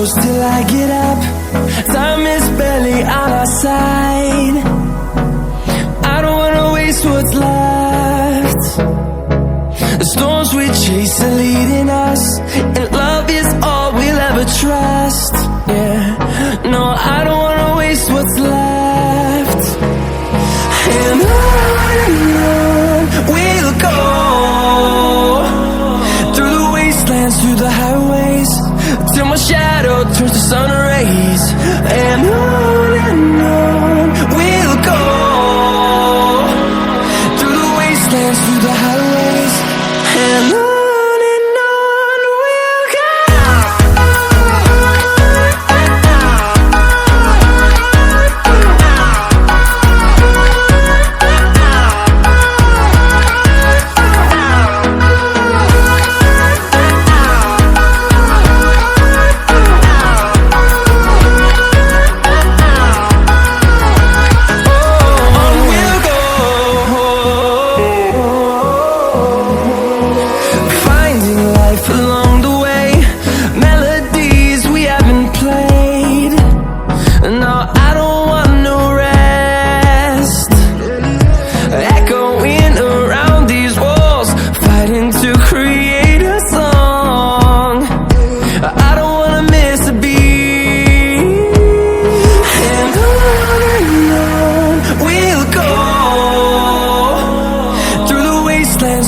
close till I get up. Time is barely on our side. I don't wanna waste what's left. The storms we chase are leading us, and love is all we'll ever trust. Yeah, no, I don't wanna waste what's left. And on we'll go, through the wastelands, through the highways, till my shadow turns to sun rays. And on we'll go, through the wastelands, through the highways, and on we'll go.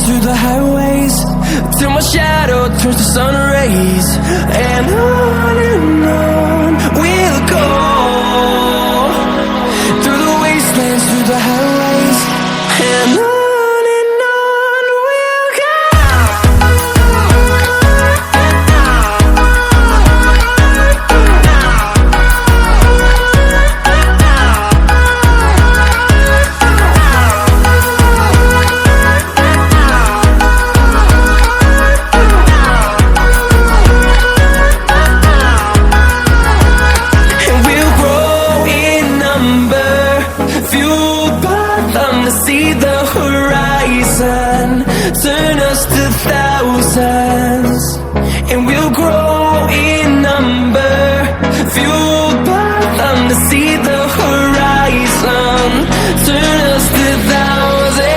Through the highways, till my shadow turns to sun rays. And on we'll go, through the wastelands, through the highways, and on we'll go. See the horizon, turn us to thousands, and we'll grow in number, fueled by them to see the horizon, turn us to thousands.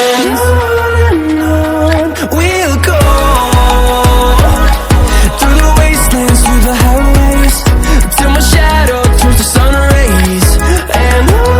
And on we'll go, through the wastelands, through the highways, till my shadow turns to sun rays. And on